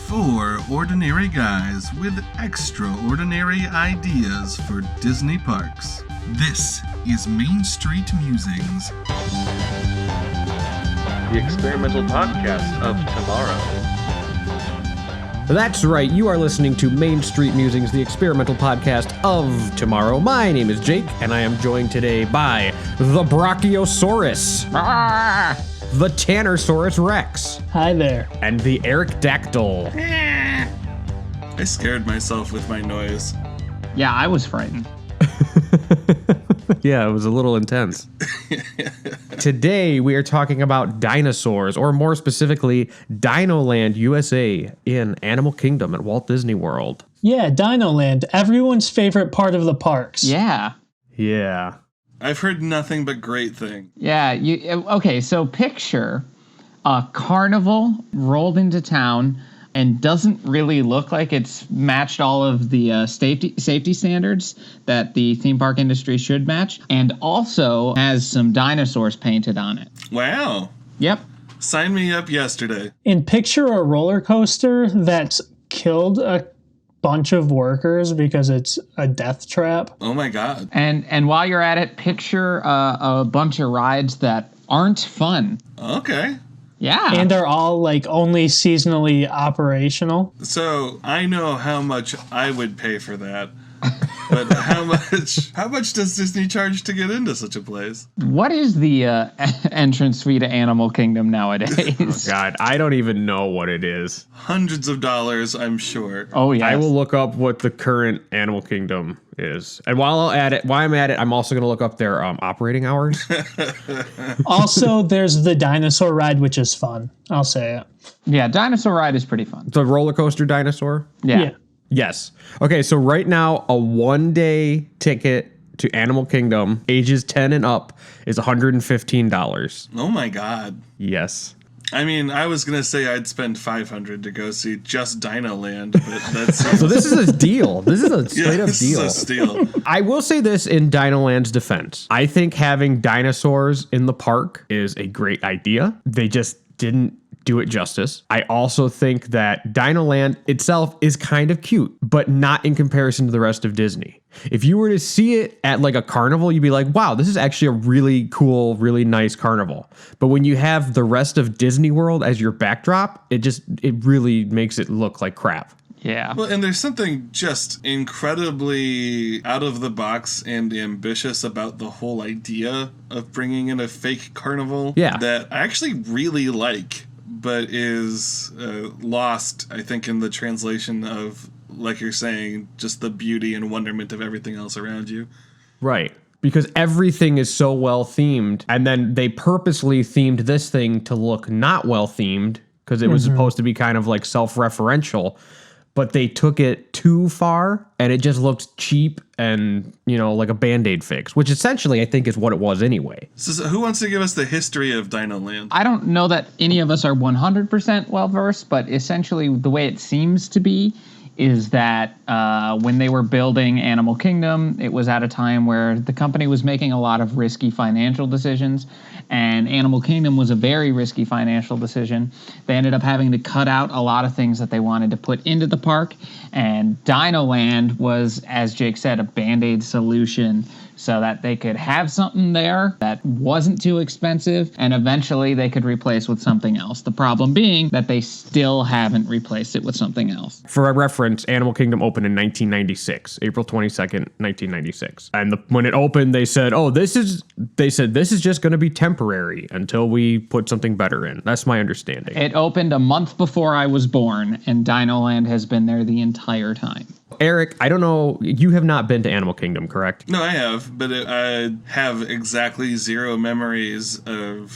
Four ordinary guys with extraordinary ideas for Disney parks. This is Main Street Musings, the experimental podcast of tomorrow. That's right, you are listening to Main Street Musings, the experimental podcast of tomorrow. My name is Jake, and I am joined today by the Brachiosaurus, the Tannersaurus Rex. Hi there. And the Ericdactyl. I scared myself with my noise. Yeah, I was frightened. Yeah, it was a little intense. Today, we are talking about dinosaurs, or more specifically, Dinoland U.S.A. in Animal Kingdom at Walt Disney World. Yeah, Dinoland, everyone's favorite part of the parks. Yeah. Yeah. I've heard nothing but great things. Yeah. Okay, so picture a carnival rolled into town and doesn't really look like it's matched all of the safety standards that the theme park industry should match, and also has some dinosaurs painted on it. Wow. Yep. Sign me up yesterday. And picture a roller coaster that's killed a bunch of workers because it's a death trap. Oh my god. And while you're at it, picture a bunch of rides that aren't fun. Okay. Yeah. And are all like only seasonally operational. So I know how much I would pay for that. But how much does Disney charge to get into such a place? What is the entrance fee to Animal Kingdom nowadays? Oh, God, I don't even know what it is. Hundreds of dollars, I'm sure. Oh, yeah. I will look up what the current Animal Kingdom is. And while I'm at it, I'm also going to look up their operating hours. Also, there's the dinosaur ride, which is fun. I'll say it. Yeah, dinosaur ride is pretty fun. The roller coaster dinosaur? Yeah. Yes. Okay, so right now, a one-day ticket to Animal Kingdom, ages 10 and up, is $115. Oh my god. Yes. I mean, I was going to say I'd spend $500 to go see just Dinoland, but that's... So this is a deal. This is a straight-up deal. This is a steal. I will say this in Dinoland's defense. I think having dinosaurs in the park is a great idea. They just didn't do it justice. I also think that Dinoland itself is kind of cute, but not in comparison to the rest of Disney. If you were to see it at like a carnival, you'd be like, wow, this is actually a really cool, really nice carnival. But when you have the rest of Disney World as your backdrop, it really makes it look like crap. Yeah. Well, and there's something just incredibly out of the box and ambitious about the whole idea of bringing in a fake carnival that I actually really like, but is lost, I think, in the translation of, like you're saying, just the beauty and wonderment of everything else around you. Right. Because everything is so well themed, and then they purposely themed this thing to look not well themed because it was supposed to be kind of like self-referential, but they took it too far and it just looked cheap and, like a Band-Aid fix, which essentially I think is what it was anyway. So who wants to give us the history of Dinoland? I don't know that any of us are 100% well-versed, but essentially the way it seems to be is that when they were building Animal Kingdom, it was at a time where the company was making a lot of risky financial decisions, and Animal Kingdom was a very risky financial decision. They ended up having to cut out a lot of things that they wanted to put into the park, and Dinoland was, as Jake said, a Band-Aid solution so that they could have something there that wasn't too expensive, and eventually they could replace with something else. The problem being that they still haven't replaced it with something else. For a reference, Animal Kingdom opened in 1996, April 22nd, 1996. And when it opened, they said, this is just going to be temporary until we put something better in. That's my understanding. It opened a month before I was born, and Dinoland has been there the entire time. Eric, I don't know, you have not been to Animal Kingdom, correct? No, I have, but I have exactly zero memories of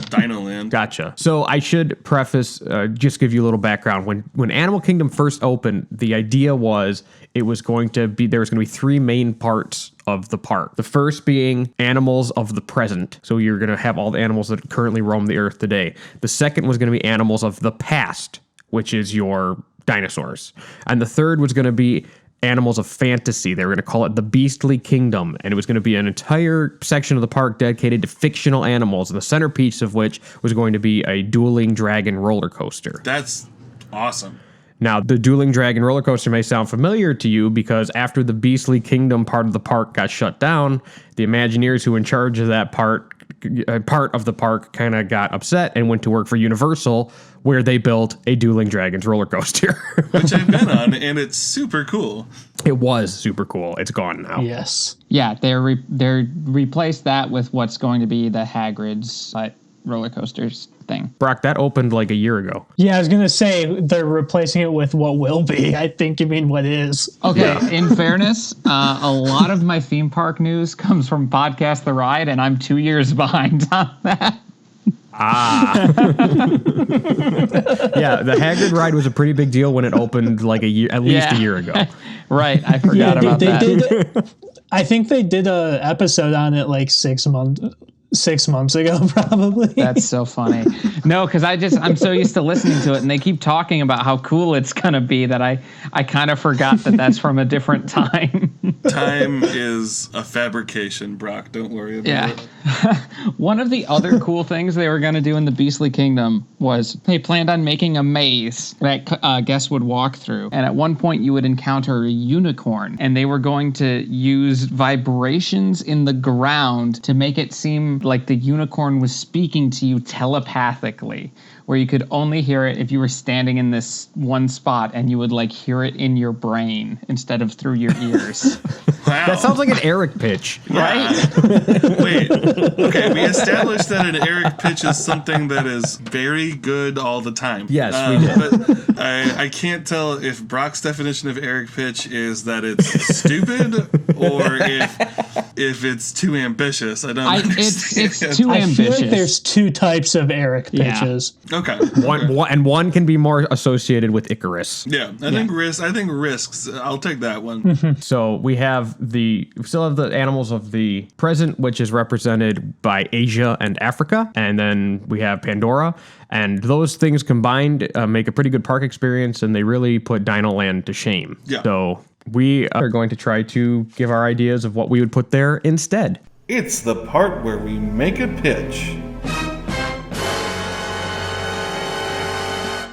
Dinoland. Gotcha. So I should preface, just give you a little background. When Animal Kingdom first opened, the idea was there was going to be three main parts of the park. The first being animals of the present. So you're going to have all the animals that currently roam the earth today. The second was going to be animals of the past, which is your dinosaurs. And the third was going to be animals of fantasy. They were going to call it the Beastly Kingdom, and it was going to be an entire section of the park dedicated to fictional animals, the centerpiece of which was going to be a dueling dragon roller coaster. That's Awesome. Now, the Dueling Dragon roller coaster may sound familiar to you because after the Beastly Kingdom part of the park got shut down, the Imagineers who were in charge of that part of the park kind of got upset and went to work for Universal, where they built a Dueling Dragons roller coaster. Which I've been on, and it's super cool. It was super cool. It's gone now. Yes. Yeah, they're replaced that with what's going to be the Hagrid's roller coasters thing. Brock, that opened like a year ago. Yeah, I was going to say they're replacing it with what will be. I think you mean what is. Okay, yeah. In fairness, a lot of my theme park news comes from Podcast The Ride, and I'm 2 years behind on that. Yeah, the Hagrid ride was a pretty big deal when it opened like a year, at least a year ago. Right, I forgot about that. I think they did a episode on it like 6 months ago, probably. That's so funny. No, because I'm so used to listening to it, and they keep talking about how cool it's gonna be that I kind of forgot that that's from a different time. Time is a fabrication, Brock. Don't worry about it. One of the other cool things they were gonna do in the Beastly Kingdom was they planned on making a maze that guests would walk through, and at one point you would encounter a unicorn, and they were going to use vibrations in the ground to make it seem like the unicorn was speaking to you telepathically, where you could only hear it if you were standing in this one spot, and you would like hear it in your brain instead of through your ears. Wow. That sounds like an Eric pitch. Right? Wait. Okay, we established that an Eric pitch is something that is very good all the time. Yes, we did. But I can't tell if Brock's definition of Eric pitch is that it's stupid or if it's too ambitious. I don't understand. It's too ambitious. I feel like there's two types of Eric pitches. Yeah. Okay. One can be more associated with Icarus. Yeah, I think risks. I'll take that one. So we still have the animals of the present, which is represented by Asia and Africa, and then we have Pandora, and those things combined make a pretty good park experience, and they really put Dinoland to shame. Yeah. So we are going to try to give our ideas of what we would put there instead. It's the part where we make a pitch.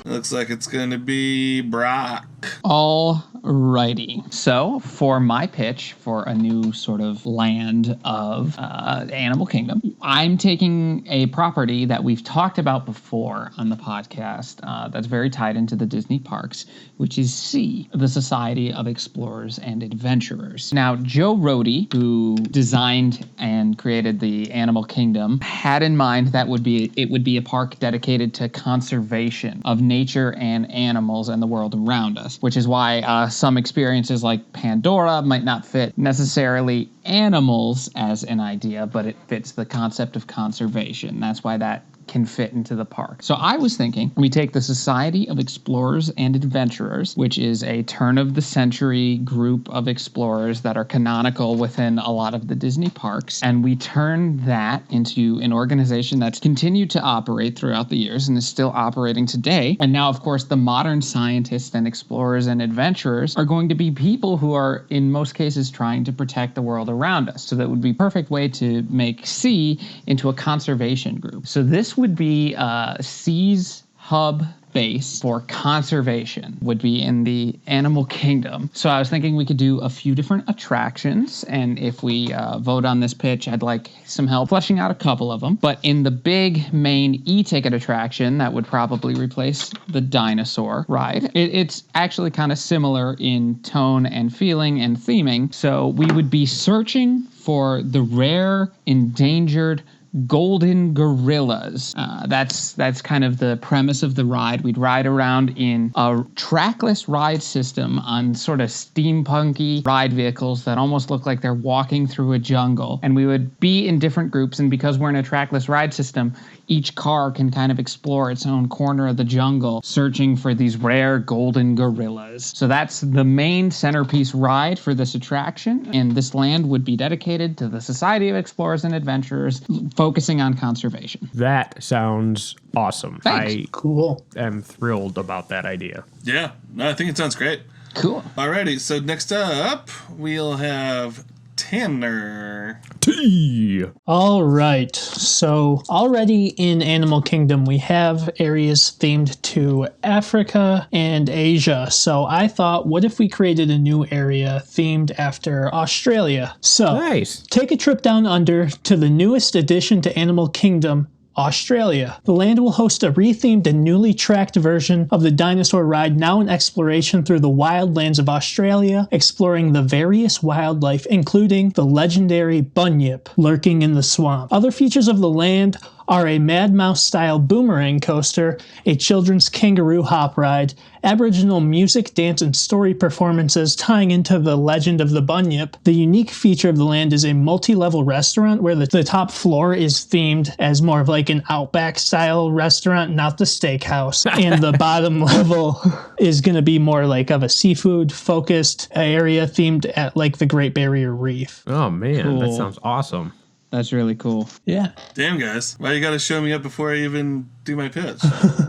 Looks like it's going to be Brock. Alrighty. So for my pitch for a new sort of land of Animal Kingdom, I'm taking a property that we've talked about before on the podcast that's very tied into the Disney parks, which is SEA, the Society of Explorers and Adventurers. Now, Joe Rohde, who designed and created the Animal Kingdom, had in mind that it would be a park dedicated to conservation of nature and animals and the world around us, which is why some experiences like Pandora might not fit necessarily animals as an idea, but it fits the concept of conservation. That's why that can fit into the park. So I was thinking we take the Society of Explorers and Adventurers, which is a turn-of-the-century group of explorers that are canonical within a lot of the Disney parks, and we turn that into an organization that's continued to operate throughout the years and is still operating today. And now, of course, the modern scientists and explorers and adventurers are going to be people who are, in most cases, trying to protect the world around us. So that would be a perfect way to make SEA into a conservation group. So this would be SEA's hub base for conservation, would be in the Animal Kingdom. So I was thinking we could do a few different attractions, and if we vote on this pitch, I'd like some help fleshing out a couple of them. But in the big main e-ticket attraction that would probably replace the dinosaur ride, it's actually kind of similar in tone and feeling and theming. So we would be searching for the rare, endangered golden gorillas. That's kind of the premise of the ride. We'd ride around in a trackless ride system on sort of steampunky ride vehicles that almost look like they're walking through a jungle. And we would be in different groups, and because we're in a trackless ride system, each car can kind of explore its own corner of the jungle, searching for these rare golden gorillas. So that's the main centerpiece ride for this attraction, and this land would be dedicated to the Society of Explorers and Adventurers, focusing on conservation. That sounds awesome. Thanks. Cool. I am thrilled about that idea. Yeah, no, I think it sounds great. Cool. Alrighty, so next up, we'll have Tanner. T. All right. So already in Animal Kingdom, we have areas themed to Africa and Asia. So I thought, what if we created a new area themed after Australia? So Nice. take a trip down under to the newest addition to Animal Kingdom, Australia. The land will host a rethemed and newly tracked version of the dinosaur ride, now in exploration through the wildlands of Australia, exploring the various wildlife, including the legendary bunyip lurking in the swamp. Other features of the land are a Mad Mouse-style boomerang coaster, a children's kangaroo hop ride, Aboriginal music, dance, and story performances tying into the legend of the bunyip. The unique feature of the land is a multi-level restaurant where the top floor is themed as more of like an Outback-style restaurant, not the steakhouse. And the bottom level is going to be more like of a seafood-focused area themed at like the Great Barrier Reef. Oh, man. Cool. That sounds awesome. That's really cool. Yeah. Damn, guys. Why you got to show me up before I even do my pitch?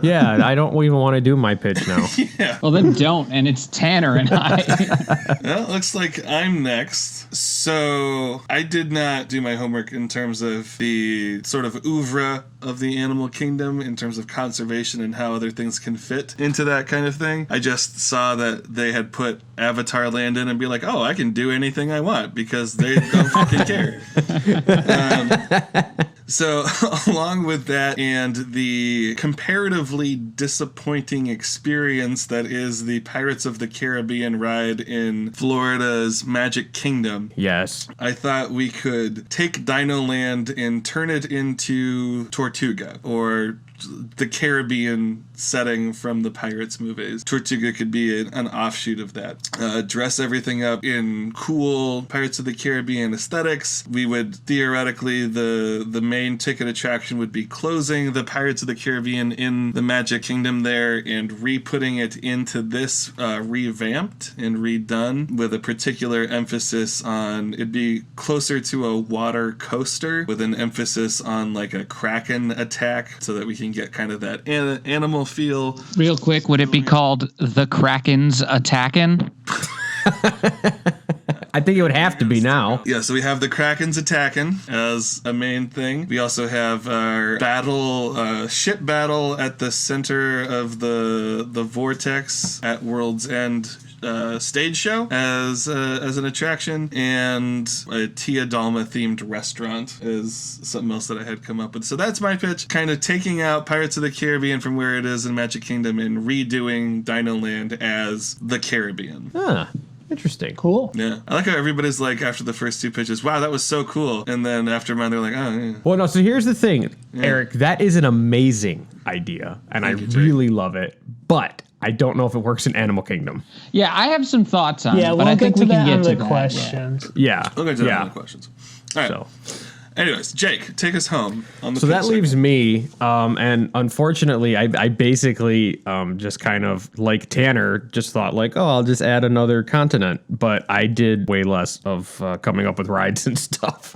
Yeah, I don't even want to do my pitch now. Yeah. Well, then don't, and it's Tanner and I. Well, it looks like I'm next. So I did not do my homework in terms of the sort of oeuvre of the animal kingdom in terms of conservation and how other things can fit into that kind of thing. I just saw that they had put Avatar Land in and be like, oh, I can do anything I want because they don't fucking care. So along with that and the comparatively disappointing experience that is the Pirates of the Caribbean ride in Florida's Magic Kingdom, Yes. I thought we could take Dinoland and turn it into Tortuga, or the Caribbean setting from the Pirates movies. Tortuga could be an offshoot of that. Dress everything up in cool Pirates of the Caribbean aesthetics. We would theoretically, the main ticket attraction would be closing the Pirates of the Caribbean in the Magic Kingdom there and re-putting it into this revamped and redone with a particular emphasis on, it'd be closer to a water coaster with an emphasis on like a kraken attack so that we can get kind of that animal feel. Real quick, would it be called The Kraken's Attackin'? I think it would have to be now. Yeah, so we have the Krakens attacking as a main thing. We also have our ship battle at the center of the vortex at World's End stage show as an attraction, and a Tia Dalma themed restaurant is something else that I had come up with. So that's my pitch, kind of taking out Pirates of the Caribbean from where it is in Magic Kingdom and redoing Dinoland as the Caribbean. Huh. Interesting. Cool. Yeah. I like how everybody's like, after the first two pitches, wow, that was so cool. And then after mine, they're like, oh, yeah. Well, no, so here's the thing, Eric. That is an amazing idea, and I really love it. But I don't know if it works in Animal Kingdom. Yeah, I have some thoughts on it, but we'll I think get to we can that get on to the that. questions. Yeah. We'll get to that in the questions. All right. So Anyways, Jake, take us home on the So that pitch leaves segment. me, and unfortunately, I basically just kind of, like Tanner, just thought like, oh, I'll just add another continent. But I did way less of coming up with rides and stuff.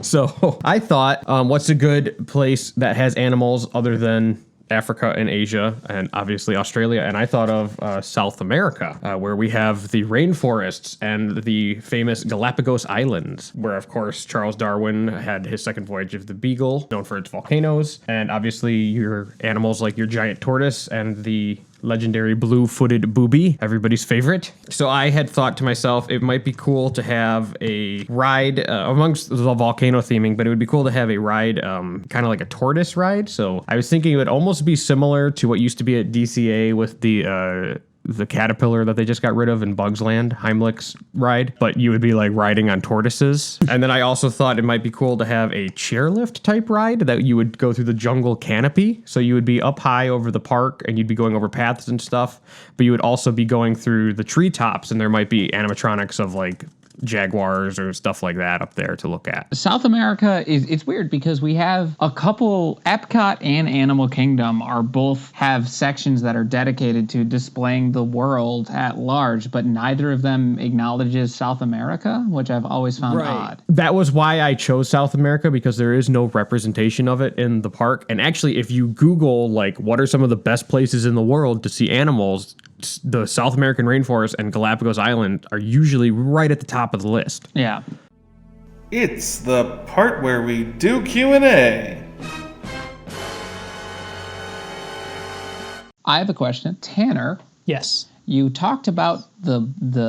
So I thought, what's a good place that has animals other than Africa and Asia and obviously Australia, and I thought of South America, where we have the rainforests and the famous Galapagos Islands, where of course Charles Darwin had his second voyage of the Beagle, known for its volcanoes, and obviously your animals like your giant tortoise and the legendary blue-footed booby, everybody's favorite. So I had thought to myself, it might be cool to have a ride amongst the volcano theming, but it would be cool to have a ride kind of like a tortoise ride. So I was thinking it would almost be similar to what used to be at DCA with the caterpillar that they just got rid of in Bugs Land, Heimlich's ride, but you would be like riding on tortoises. And then I also thought it might be cool to have a chairlift type ride that you would go through the jungle canopy. So you would be up high over the park and you'd be going over paths and stuff, but you would also be going through the treetops and there might be animatronics of like jaguars or stuff like that up there to look at. South America it's weird because we have a couple, Epcot and Animal Kingdom are both have sections that are dedicated to displaying the world at large, but neither of them acknowledges South America, which I've always found odd. That was why I chose South America, because there is no representation of it in the park. And actually, if you Google like what are some of the best places in the world to see animals, the South American rainforest and Galapagos Island are usually right at the top of the list. Yeah. It's the part where we do Q&A. I have a question. Tanner, Yes. you talked about the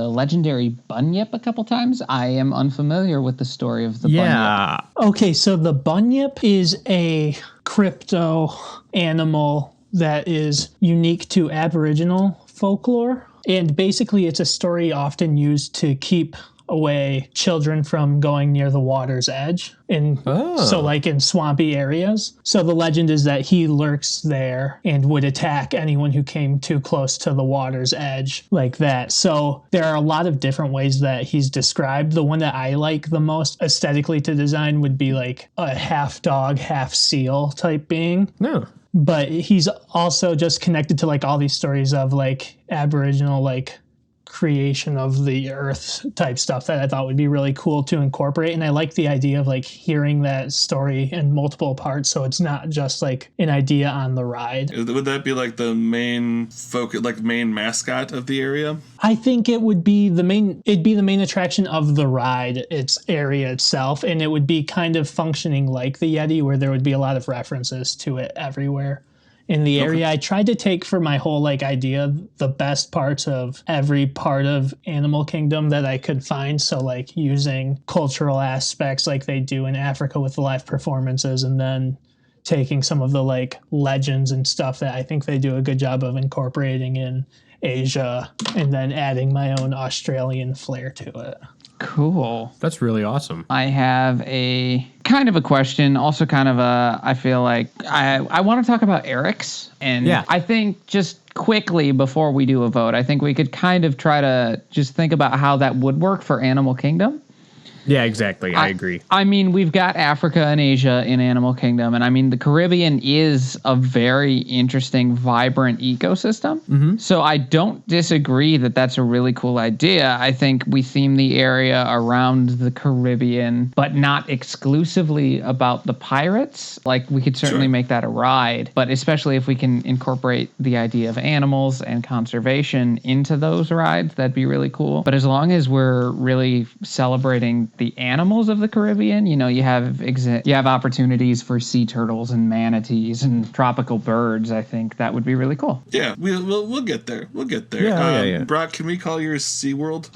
legendary bunyip a couple times. I am unfamiliar with the story of the bunyip. Okay, so the bunyip is a crypto animal that is unique to Aboriginal folklore. And basically, it's a story often used to keep away children from going near the water's edge. So like in swampy areas. So the legend is that he lurks there and would attack anyone who came too close to the water's edge like that. So there are a lot of different ways that he's described. The one that I like the most aesthetically to design would be like a half dog, half seal type being. No. But he's also just connected to like all these stories of like Aboriginal like creation of the earth type stuff that I thought would be really cool to incorporate. And I like the idea of like hearing that story in multiple parts, so it's not just like an idea on the ride. Would that be like the main focus, like main mascot of the area? I think it'd be the main attraction of the ride, its area itself, and it would be kind of functioning like the Yeti, where there would be a lot of references to it everywhere in the area. I tried to take for my whole like idea the best parts of every part of Animal Kingdom that I could find. So like using cultural aspects like they do in Africa with the live performances, and then taking some of the like legends and stuff that I think they do a good job of incorporating in Asia, and then adding my own Australian flair to it. Cool. That's really awesome. I have a kind of a question, also kind of a, I feel like I want to talk about Eric's. And I think just quickly before we do a vote, I think we could kind of try to just think about how that would work for Animal Kingdom. Yeah, exactly. I agree. I mean, we've got Africa and Asia in Animal Kingdom. And I mean, the Caribbean is a very interesting, vibrant ecosystem. Mm-hmm. So I don't disagree that that's a really cool idea. I think we theme the area around the Caribbean, but not exclusively about the pirates. Like, we could certainly make that a ride, but especially if we can incorporate the idea of animals and conservation into those rides, that'd be really cool. But as long as we're really celebrating the animals of the Caribbean, you know, you have opportunities for sea turtles and manatees and tropical birds. I think that would be really cool. Yeah, we'll get there. We'll get there. Yeah. Brock, can we call yours SeaWorld?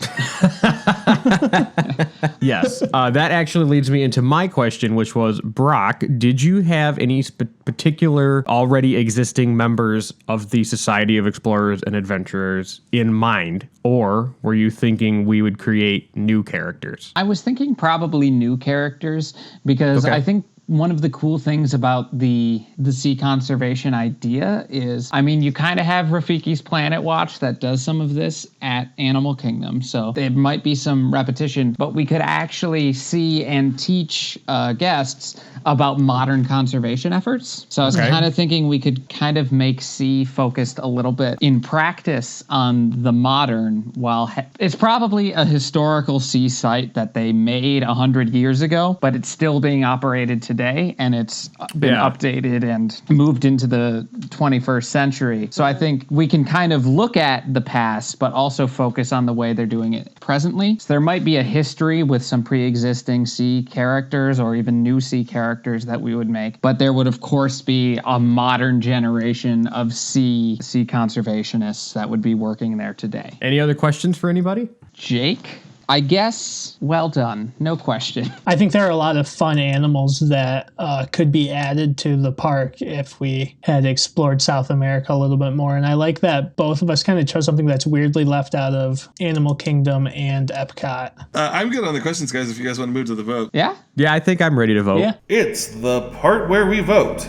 Yes. That actually leads me into my question, which was, Brock, did you have any particular already existing members of the Society of Explorers and Adventurers in mind? Or were you thinking we would create new characters? I was thinking probably new characters, because I think one of the cool things about the sea conservation idea is, I mean, you kind of have Rafiki's Planet Watch that does some of this at Animal Kingdom. So there might be some repetition, but we could actually see and teach guests about modern conservation efforts. So I was kind of thinking we could kind of make sea focused a little bit in practice on the modern, while it's probably a historical sea site that they made 100 years ago, but it's still being operated today, and it's been updated and moved into the 21st century. So I think we can kind of look at the past, but also focus on the way they're doing it presently. So there might be a history with some pre-existing sea characters, or even new sea characters that we would make. But there would, of course, be a modern generation of sea conservationists that would be working there today. Any other questions for anybody? Jake? I guess, well done. No question. I think there are a lot of fun animals that could be added to the park if we had explored South America a little bit more. And I like that both of us kind of chose something that's weirdly left out of Animal Kingdom and Epcot. I'm good on the questions, guys, if you guys want to move to the vote. Yeah? Yeah, I think I'm ready to vote. Yeah. It's the part where we vote.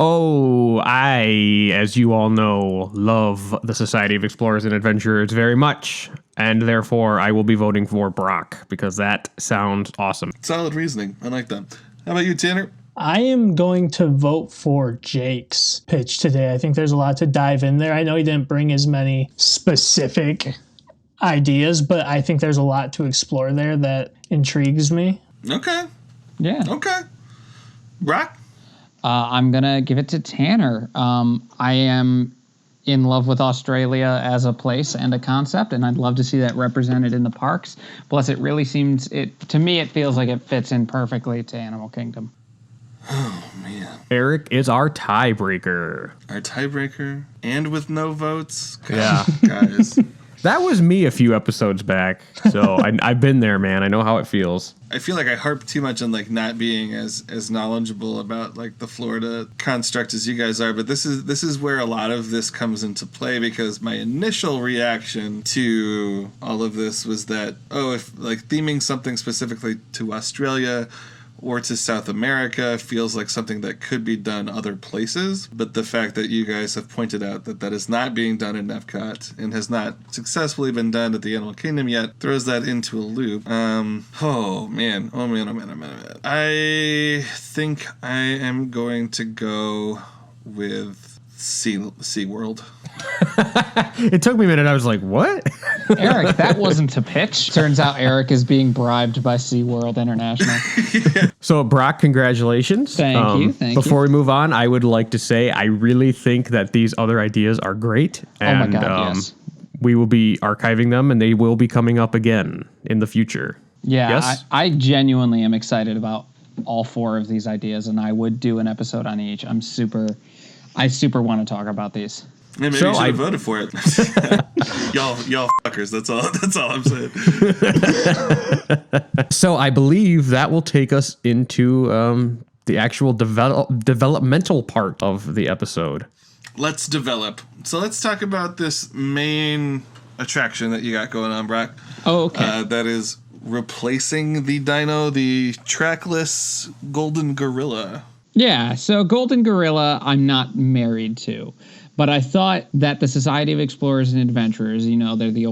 Oh, I, as you all know, love the Society of Explorers and Adventurers very much, and therefore I will be voting for Brock, because that sounds awesome. Solid reasoning. I like that. How about you, Tanner? I am going to vote for Jake's pitch today. I think there's a lot to dive in there. I know he didn't bring as many specific ideas, but I think there's a lot to explore there that intrigues me. Okay. Yeah. Okay. Brock? I'm going to give it to Tanner. I am in love with Australia as a place and a concept, and I'd love to see that represented in the parks. Plus, it really seems, to me, it feels like it fits in perfectly to Animal Kingdom. Oh, man. Eric is our tiebreaker. Our tiebreaker? And with no votes? Yeah. Guys. That was me a few episodes back, so I've been there, man. I know how it feels. I feel like I harp too much on like not being as knowledgeable about like the Florida construct as you guys are, but this is where a lot of this comes into play, because my initial reaction to all of this was that, if like theming something specifically to Australia or to South America feels like something that could be done other places. But the fact that you guys have pointed out that that is not being done in Epcot and has not successfully been done at the Animal Kingdom yet throws that into a loop. Oh man. I think I am going to go with SeaWorld. It took me a minute. I was like, what? Eric, that wasn't a pitch. Turns out Eric is being bribed by SeaWorld International. So, Brock, congratulations. Thank you. Before we move on, I would like to say I really think that these other ideas are great. And, oh my God, yes. We will be archiving them, and they will be coming up again in the future. Yeah, yes? I genuinely am excited about all 4 of these ideas, and I would do an episode on each. I super want to talk about these. Yeah, maybe you should have voted for it. y'all fuckers. That's all I'm saying. So I believe that will take us into the actual developmental part of the episode. Let's develop. So let's talk about this main attraction that you got going on, Brock. Oh, okay. That is replacing the dino, the trackless golden gorilla. Yeah, so Golden Gorilla I'm not married to. But I thought that the Society of Explorers and Adventurers, they're the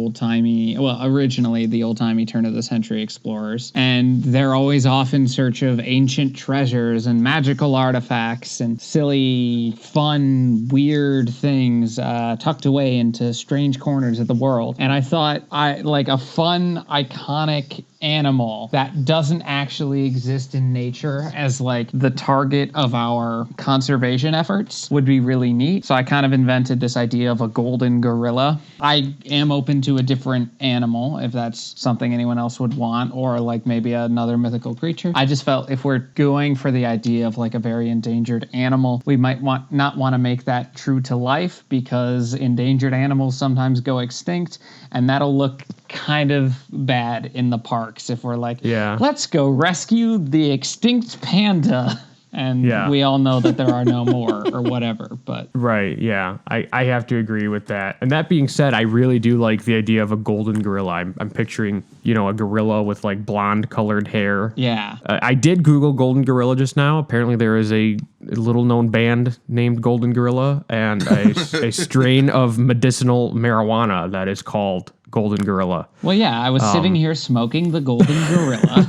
originally the old-timey turn-of-the-century explorers. And they're always off in search of ancient treasures and magical artifacts and silly, fun, weird things tucked away into strange corners of the world. And I thought a fun, iconic animal that doesn't actually exist in nature as like the target of our conservation efforts would be really neat. So I kind of invented this idea of a golden gorilla. I am open to a different animal if that's something anyone else would want, or like maybe another mythical creature. I just felt if we're going for the idea of like a very endangered animal, we might not want to make that true to life, because endangered animals sometimes go extinct, and that'll look kind of bad in the parks if we're like, let's go rescue the extinct panda. And we all know that there are no more or whatever. But right, yeah. I have to agree with that. And that being said, I really do like the idea of a golden gorilla. I'm picturing, a gorilla with like blonde colored hair. Yeah. I did Google golden gorilla just now. Apparently there is a little known band named Golden Gorilla and a strain of medicinal marijuana that is called Golden Gorilla. Well, yeah, I was sitting here smoking the Golden Gorilla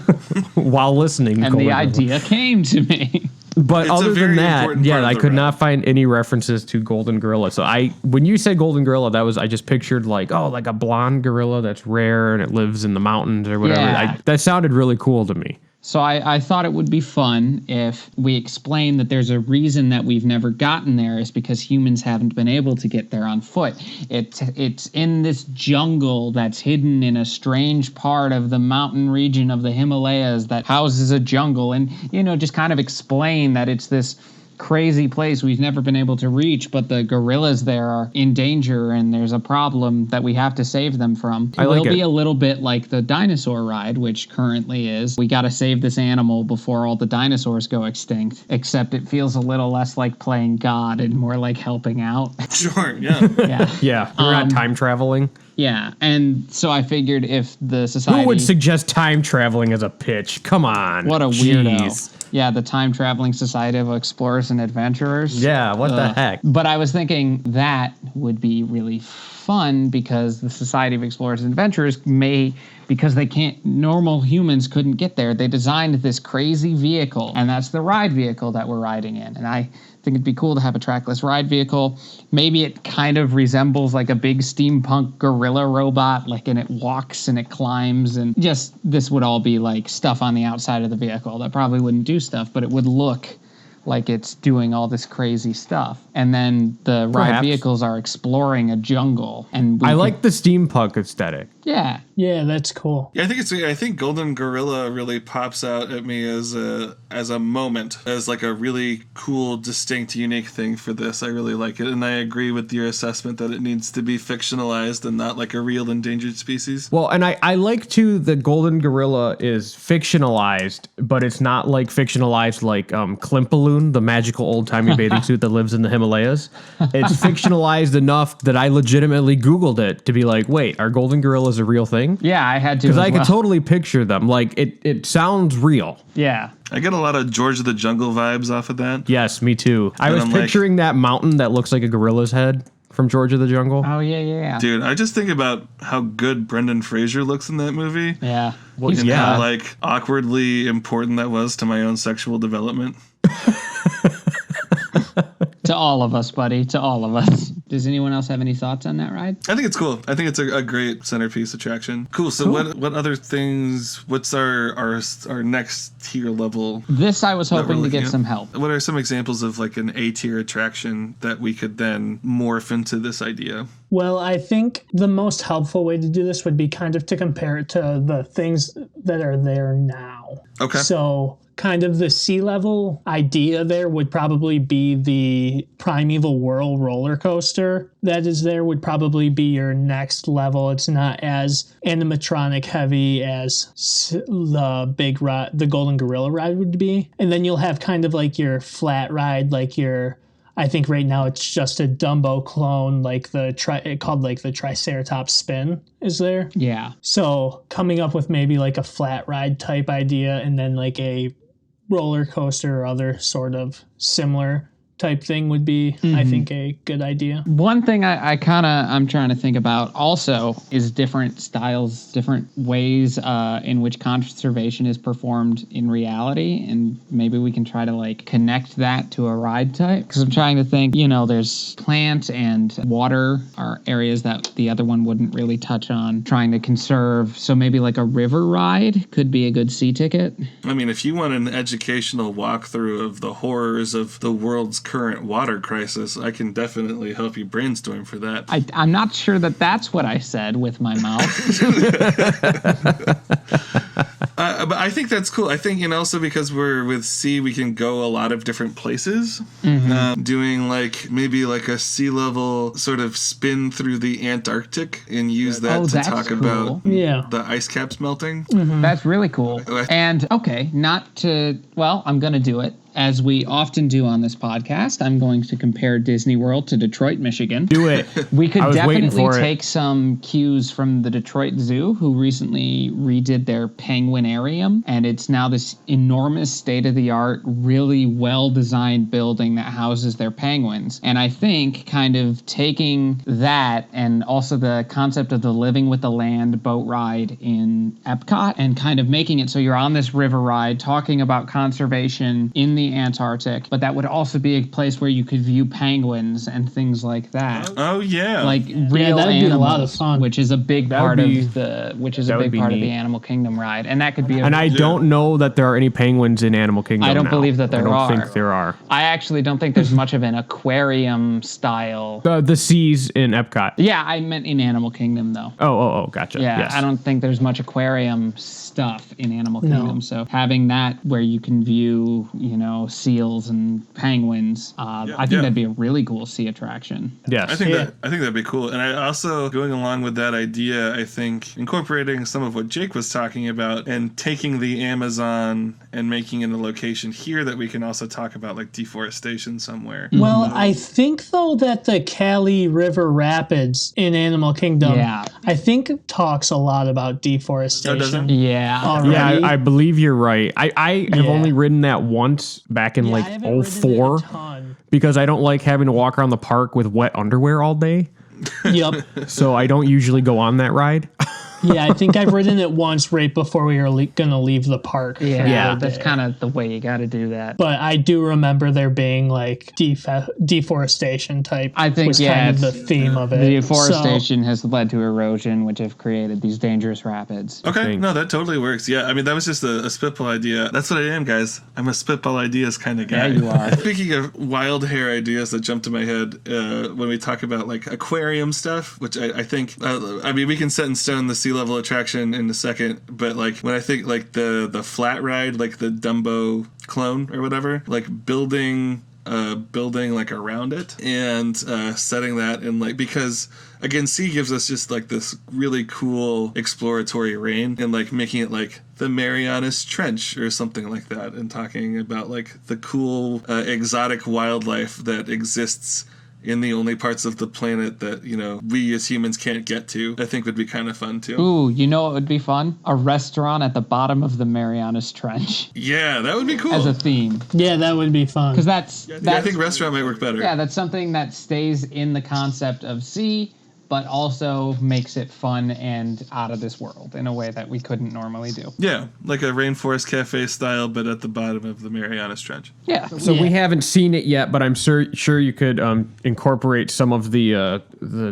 while listening, and the idea came to me. But other than that, I could not find any references to Golden Gorilla. So when you said Golden Gorilla, I just pictured like a blonde gorilla that's rare and it lives in the mountains or whatever. Yeah. That sounded really cool to me. So I thought it would be fun if we explained that there's a reason that we've never gotten there is because humans haven't been able to get there on foot. It's in this jungle that's hidden in a strange part of the mountain region of the Himalayas that houses a jungle, and just kind of explain that it's this crazy place we've never been able to reach, but the gorillas there are in danger and there's a problem that we have to save them from. It will be a little bit like the dinosaur ride, which currently is. We got to save this animal before all the dinosaurs go extinct, except it feels a little less like playing God and more like helping out. Sure, yeah. Yeah, we're not time traveling. Yeah, and so I figured if the society... Who would suggest time traveling as a pitch? Come on. What a weirdo. Yeah, the Time Traveling Society of Explorers and Adventurers. Yeah, what the heck? But I was thinking that would be really fun because the Society of Explorers and Adventurers because normal humans couldn't get there, they designed this crazy vehicle, and that's the ride vehicle that we're riding in. And I think it'd be cool to have a trackless ride vehicle. Maybe it kind of resembles like a big steampunk gorilla robot, and it walks and it climbs, and this would all be like stuff on the outside of the vehicle that probably wouldn't do stuff, but it would look like it's doing all this crazy stuff. And then the ride vehicles are exploring a jungle. And I like the steampunk aesthetic. Yeah. Yeah, that's cool. Yeah, I think Golden Gorilla really pops out at me as a moment, as like a really cool, distinct, unique thing for this. I really like it, and I agree with your assessment that it needs to be fictionalized and not like a real endangered species. Well, and I like too the Golden Gorilla is fictionalized, but it's not like fictionalized like Klimpaloon, the magical old-timey bathing suit that lives in the Himalayas. It's fictionalized enough that I legitimately Googled it to be like, wait, are Golden Gorillas a real thing? Yeah, I had to. Because I could totally picture them. Like, it sounds real. Yeah. I get a lot of George of the Jungle vibes off of that. Yes, me too. I was picturing that mountain that looks like a gorilla's head from George of the Jungle. Oh, yeah. Dude, I just think about how good Brendan Fraser looks in that movie. Yeah. Well, and how, like, awkwardly important that was to my own sexual development. To all of us, buddy. To all of us. Does anyone else have any thoughts on that ride? I think it's cool. I think it's a great centerpiece attraction. Cool. So what other things? What's our next tier level? This I was hoping to get some help. What are some examples of like an A tier attraction that we could then morph into this idea? Well, I think the most helpful way to do this would be kind of to compare it to the things that are there now. Okay. So kind of the sea level idea there would probably be the Primeval Whirl roller coaster that is there would probably be your next level. It's not as animatronic heavy as the big ride, the Golden Gorilla ride would be. And then you'll have kind of like your flat ride, like your, I think right now it's just a Dumbo clone, like called like the Triceratops spin is there. Yeah. So coming up with maybe like a flat ride type idea and then like a roller coaster or other sort of similar type thing would be, I think, a good idea. One thing I'm trying to think about also is different styles, different ways in which conservation is performed in reality, and maybe we can try to like connect that to a ride type. Because I'm trying to think, there's plant and water are areas that the other one wouldn't really touch on. Trying to conserve, so maybe like a river ride could be a good sea ticket. I mean, if you want an educational walkthrough of the horrors of the world's current water crisis, I can definitely help you brainstorm for that. I'm not sure that that's what I said with my mouth. But I think that's cool. I think, also because we're with sea, we can go a lot of different places. Doing like maybe like a sea level sort of spin through the Antarctic and use that to talk about the ice caps melting. That's really cool. And okay, I'm going to do it. As we often do on this podcast, I'm going to compare Disney World to Detroit, Michigan. Do it. We could definitely take some cues from the Detroit Zoo, who recently redid their penguinarium, and it's now this enormous state-of-the-art, really well-designed building that houses their penguins. And I think kind of taking that and also the concept of the living with the land boat ride in Epcot and kind of making it so you're on this river ride talking about conservation in the Antarctic, but that would also be a place where you could view penguins and things like that. Oh yeah, like real that'd animals, be a lot of fun. which is a big part of the Animal Kingdom ride, and that could be. I don't know that there are any penguins in Animal Kingdom. I don't believe that there are. I don't think there are. I actually don't think there's much of an aquarium style. The seas in Epcot. Yeah, I meant in Animal Kingdom though. Oh, gotcha. Yeah, yes. I don't think there's much aquarium stuff in Animal Kingdom. So having that where you can view, seals and penguins, I think that'd be a really cool sea attraction. Yes. I think that'd be cool. And I also, going along with that idea, I think incorporating some of what Jake was talking about and taking the Amazon and making it a location here that we can also talk about like deforestation somewhere. Well, I think though that the Cali River Rapids in Animal Kingdom, I think talks a lot about deforestation. Oh, does it? Yeah. Already. Yeah, I believe you're right. I have only ridden that once back in like 2004 because I don't like having to walk around the park with wet underwear all day. Yep. So I don't usually go on that ride. Yeah, I think I've ridden it once right before we were going to leave the park. Yeah, that's kind of the way you got to do that. But I do remember there being like deforestation type. I think was kind of the theme of it. The deforestation has led to erosion, which have created these dangerous rapids. Okay, no, that totally works. Yeah, I mean, that was just a spitball idea. That's what I am, guys. I'm a spitball ideas kind of guy. Yeah, you are. Speaking of wild hair ideas that jump to my head when we talk about like aquarium stuff, which I think, I mean, we can set in stone the sea level attraction in a second, but like when I think like the flat ride, like the Dumbo clone or whatever, like building like around it and setting that in like, because again, sea gives us just like this really cool exploratory reign and like making it like the Marianas Trench or something like that, and talking about like the cool exotic wildlife that exists in the only parts of the planet that, you know, we as humans can't get to, I think would be kind of fun too. Ooh, you know what would be fun? A restaurant at the bottom of the Marianas Trench. Yeah, that would be cool. As a theme. Yeah, that would be fun. Because that's I think restaurant might work better. Yeah, that's something that stays in the concept of sea, but also makes it fun and out of this world in a way that we couldn't normally do. Yeah, like a rainforest cafe style, but at the bottom of the Marianas Trench. Yeah. So we haven't seen it yet, but I'm sure you could incorporate some of the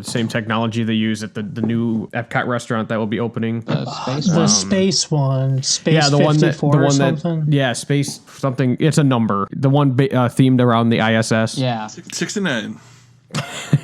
same technology they use at the new Epcot restaurant that will be opening. The space one. Space yeah, the 54 one or something. Space something. It's a number. The one themed around the ISS. Yeah. 69.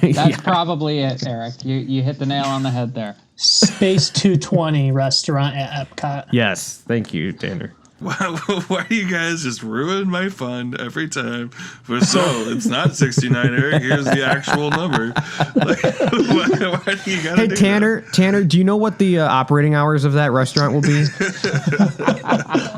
That's probably it, Eric. You hit the nail on the head there. Space 220 restaurant at Epcot. Yes, thank you, Tanner. Why do you guys just ruin my fun every time? It's not 69, Eric. Here's the actual number. Like, why do you gotta do Tanner, do you know what the operating hours of that restaurant will be?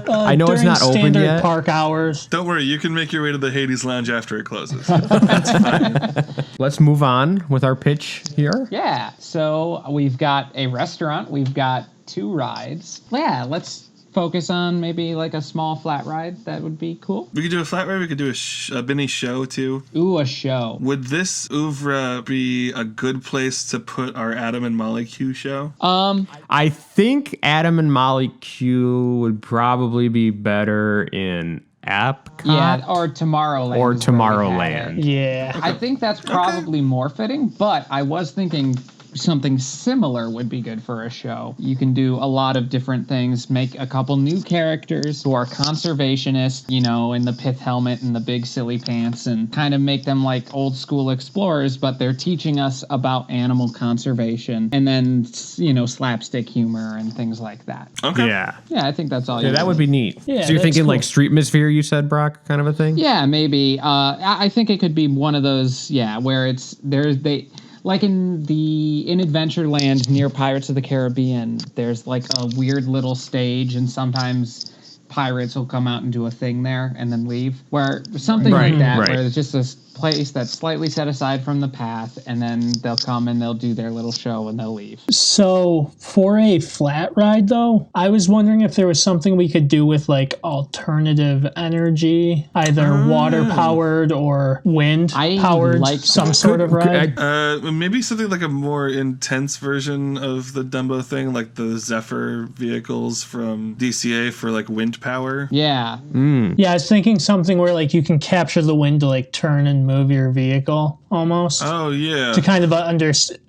I know it's not open yet. Park hours. Don't worry, you can make your way to the Hades Lounge after it closes. That's fine. Let's move on with our pitch here. Yeah. So we've got a restaurant. We've got 2 rides. Yeah, let's focus on maybe like a small flat ride. That would be cool. We could do a flat ride. We could do a mini show too. Ooh, a show. Would this oeuvre be a good place to put our Adam and Molly Q show? I think Adam and Molly Q would probably be better in Epcot. Yeah, or Tomorrowland. Or Tomorrowland. Yeah. I think that's probably more fitting, but I was thinking something similar would be good for a show. You can do a lot of different things, make a couple new characters who are conservationists, you know, in the pith helmet and the big silly pants, and kind of make them like old school explorers, but they're teaching us about animal conservation, and then, you know, slapstick humor and things like that. Okay. Yeah. Yeah, I think that's all. Yeah, that would be neat. Yeah, so you're thinking cool. like Streetmosphere, you said, Brock, kind of a thing? Yeah, maybe. I think it could be one of those, where like in Adventureland near Pirates of the Caribbean, there's like a weird little stage, and sometimes pirates will come out and do a thing there and then leave. Where something like that, where there's just this place that's slightly set aside from the path, and then they'll come and they'll do their little show and they'll leave. So for a flat ride though, I was wondering if there was something we could do with like alternative energy, either water powered or wind powered, like some sort of ride. Maybe something like a more intense version of the Dumbo thing, like the Zephyr vehicles from DCA for like wind power. Yeah. Yeah, I was thinking something where like you can capture the wind to like turn and move your vehicle almost. Oh yeah. To kind of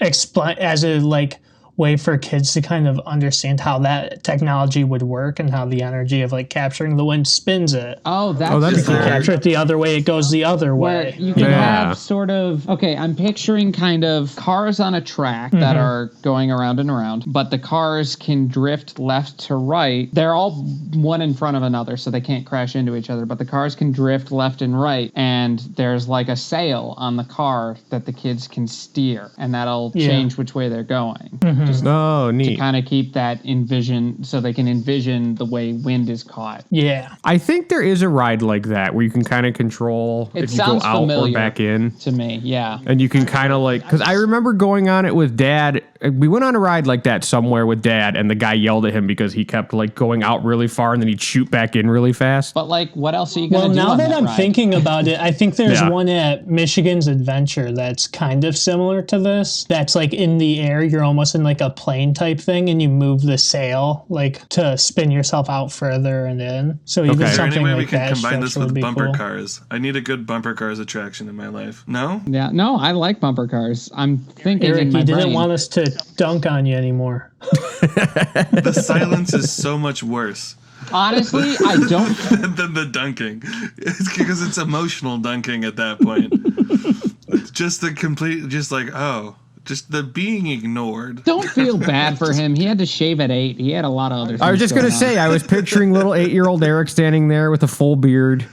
explain as a like way for kids to kind of understand how that technology would work and how the energy of like capturing the wind spins it. Oh, that's If you capture it the other way, it goes the other way. You can have sort of, I'm picturing kind of cars on a track that are going around and around, but the cars can drift left to right. They're all one in front of another, so they can't crash into each other, but the cars can drift left and right, and there's like a sail on the car that the kids can steer, and that'll change which way they're going. Neat. To kind of keep that so they can envision the way wind is caught. Yeah. I think there is a ride like that where you can kind of control if you go out or back in. To me, yeah. And you can kind of like, because I remember going on it with Dad. We went on a ride like that somewhere with Dad, and the guy yelled at him because he kept like going out really far and then he'd shoot back in really fast. But like, what else are you going to do? Well, now that I'm ride? thinking about it, I think there's one at Michigan's Adventure that's kind of similar to this. That's like in the air. You're almost in like like a plane type thing, and you move the sail like to spin yourself out further and in. So even Is there something any way like we can that combine this structure would with be bumper cool. cars? I need a good bumper cars attraction in my life. No? Yeah, no, I like bumper cars. I'm thinking Eric, in my you didn't brain. want us to dunk on you anymore. The silence is so much worse Honestly, I don't. than the dunking. It's because it's emotional dunking at that point. Just the complete, just like, oh, just the being ignored. Don't feel bad for him. He had to shave at 8. He had a lot of other things. I was just going to say, I was picturing little 8-year-old Eric standing there with a full beard.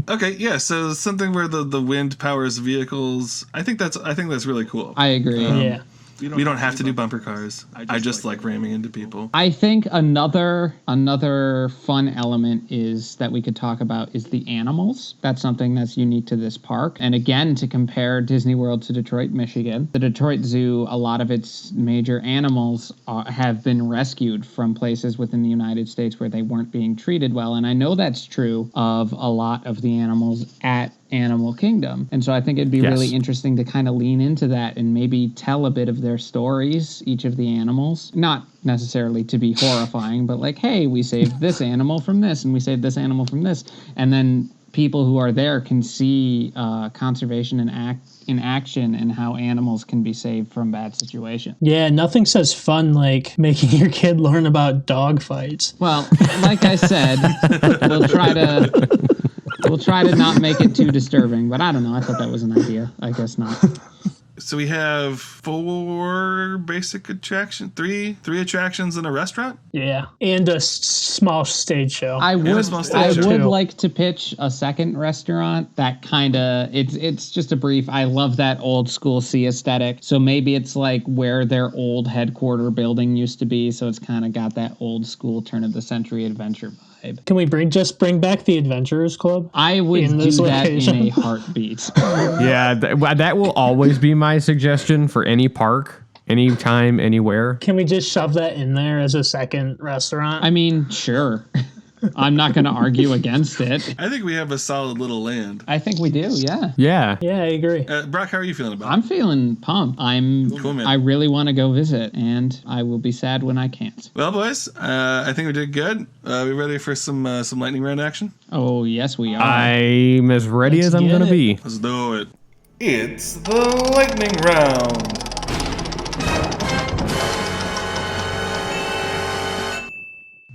Okay, yeah, so something where the wind powers vehicles. I think that's really cool. I agree. Yeah. We don't have to do bumper cars. I just like ramming into people. I think another fun element is that we could talk about is the animals. That's something that's unique to this park. And again, to compare Disney World to Detroit, Michigan, the Detroit Zoo, a lot of its major animals have been rescued from places within the United States where they weren't being treated well. And I know that's true of a lot of the animals at Animal Kingdom. And so I think it'd be really interesting to kind of lean into that and maybe tell a bit of their stories, each of the animals. Not necessarily to be horrifying, but like, hey, we saved this animal from this, and we saved this animal from this. And then people who are there can see conservation in action and how animals can be saved from bad situations. Yeah, nothing says fun like making your kid learn about dog fights. Well, like I said, we'll try to not make it too disturbing, but I don't know. I thought that was an idea. I guess not. So we have 4 basic attractions, 3 attractions in a restaurant. Yeah, and a small stage show. I would show. like to pitch a second restaurant that kind of it's just a brief. I love that old school sea aesthetic. So maybe it's like where their old headquarter building used to be. So it's kind of got that old school turn of the century adventure vibe. Can we bring back the Adventurers Club? I would do that in a heartbeat. Yeah, that will always be my suggestion for any park, anytime, anywhere. Can we just shove that in there as a second restaurant? I mean, sure. I'm not going to argue against it. I think we have a solid little land. I think we do, yeah. Yeah. Yeah, I agree. Brock, how are you feeling about it? I'm feeling pumped. Cool, man. I really want to go visit, and I will be sad when I can't. Well, boys, I think we did good. We ready for some lightning round action? Oh, yes, we are. I'm as ready as I'm going to be. Let's do it. It's the lightning round.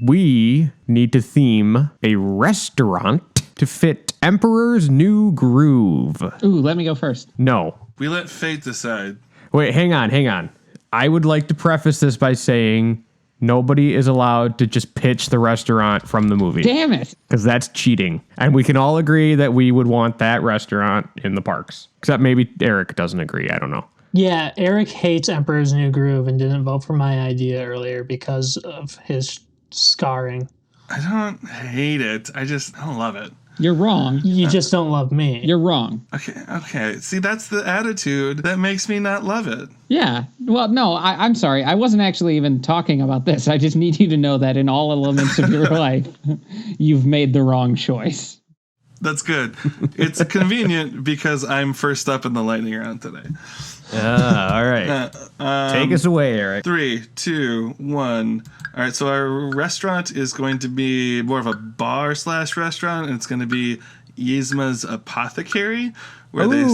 We need to theme a restaurant to fit Emperor's New Groove. Ooh, let me go first. No. We let fate decide. Wait, hang on. I would like to preface this by saying nobody is allowed to just pitch the restaurant from the movie. Damn it. Because that's cheating. And we can all agree that we would want that restaurant in the parks. Except maybe Eric doesn't agree. I don't know. Yeah, Eric hates Emperor's New Groove and didn't vote for my idea earlier because of his scarring. I don't hate it. I don't love it. You're wrong. You just don't love me. You're wrong. Okay. See, that's the attitude that makes me not love it. Yeah. Well, no, I'm sorry. I wasn't actually even talking about this. I just need you to know that in all elements of your life, you've made the wrong choice. That's good. It's convenient because I'm first up in the lightning round today. All right. Take us away, Eric. 3, 2, 1. All right, so our restaurant is going to be more of a bar/restaurant, and it's going to be Yzma's Apothecary, where they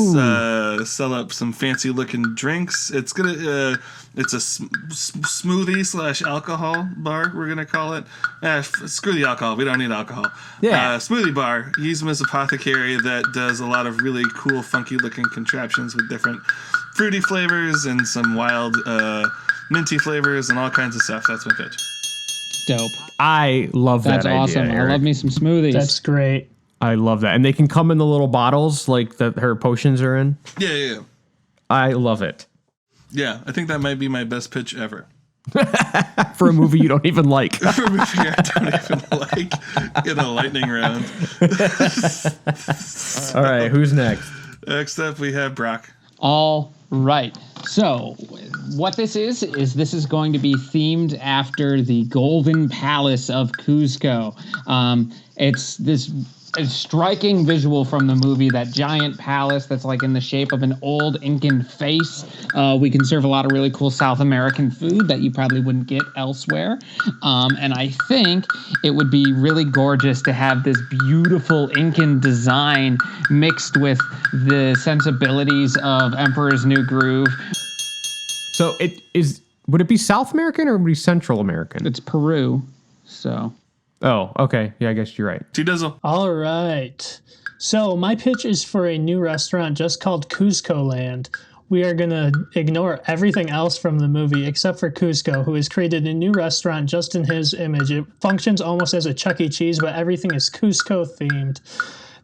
sell up some fancy-looking drinks. It's a smoothie/alcohol bar, we're going to call it. Screw the alcohol. We don't need alcohol. Yeah. Smoothie bar, Yzma's Apothecary, that does a lot of really cool, funky-looking contraptions with different fruity flavors and some wild minty flavors and all kinds of stuff. That's my pitch. Dope. I love that idea. That's awesome. Eric. I love me some smoothies. That's great. I love that. And they can come in the little bottles like that her potions are in. Yeah. I love it. Yeah, I think that might be my best pitch ever. For a movie you don't even like. For a movie I don't even like in a lightning round. All right, who's next? Next up, we have Brock. All right. So what this is this is going to be themed after the Golden Palace of Cuzco. It's this a striking visual from the movie, that giant palace that's like in the shape of an old Incan face. We can serve a lot of really cool South American food that you probably wouldn't get elsewhere. And I think it would be really gorgeous to have this beautiful Incan design mixed with the sensibilities of Emperor's New Groove. So would it be South American or would it be Central American? It's Peru, so. Oh, okay. Yeah, I guess you're right. All right. So my pitch is for a new restaurant just called Cusco Land. We are going to ignore everything else from the movie except for Cusco, who has created a new restaurant just in his image. It functions almost as a Chuck E. Cheese, but everything is Cusco themed.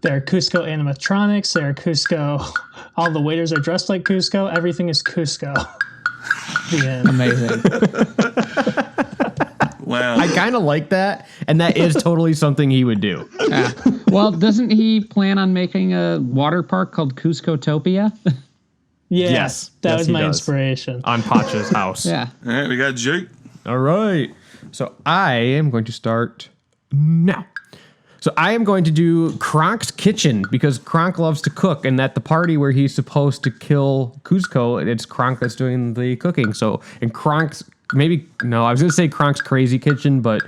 There are Cusco animatronics. There are Cusco. All the waiters are dressed like Cusco. Everything is Cusco. The end. Amazing. Wow. I kind of like that, and that is totally something he would do. Well, doesn't he plan on making a water park called Cuscotopia? Yeah, Yes. that Yes, was he my does. inspiration. On Pacha's house. Yeah. All right, we got Jake. All right. So I am going to start now. So I am going to do Kronk's Kitchen because Kronk loves to cook, and at the party where he's supposed to kill Cusco, it's Kronk that's doing the cooking. So in Kronk's I was going to say Kronk's Crazy Kitchen, but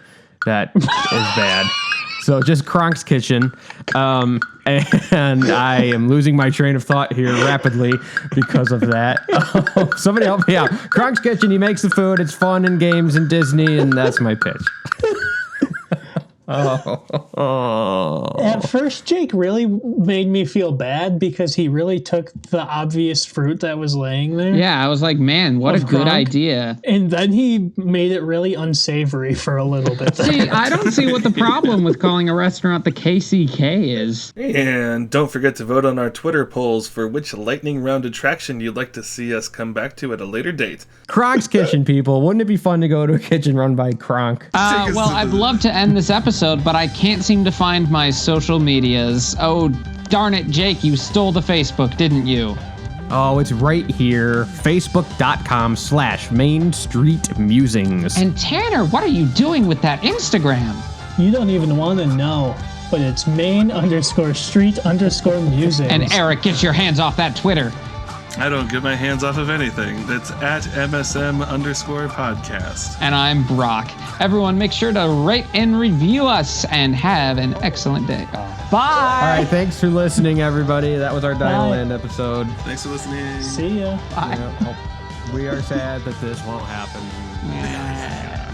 that is bad. So just Kronk's Kitchen. And I am losing my train of thought here rapidly because of that. Somebody help me out. Kronk's Kitchen, he makes the food. It's fun and games and Disney, and that's my pitch. At first, Jake really made me feel bad because he really took the obvious fruit that was laying there. Yeah, I was like, man, what a good Kronk. idea. And then he made it really unsavory for a little bit. See, I don't see what the problem with calling a restaurant the KCK is. And don't forget to vote on our Twitter polls for which lightning round attraction you'd like to see us come back to at a later date. Kronk's Kitchen, people. Wouldn't it be fun to go to a kitchen run by Kronk? Well, I'd love to end this episode, but I can't seem to find my social medias. Oh, darn it, Jake, you stole the Facebook, didn't you? Oh, it's right here. Facebook.com/Main Street Musings. And Tanner, what are you doing with that Instagram? You don't even want to know, but it's main_street_musings. And Eric, get your hands off that Twitter. I don't get my hands off of anything. That's at MSM_podcast. And I'm Brock. Everyone, make sure to rate and review us and have an excellent day. Bye. All right, thanks for listening, everybody. That was our Dinoland episode. Thanks for listening. See ya. Bye. We are sad that this won't happen. Yeah.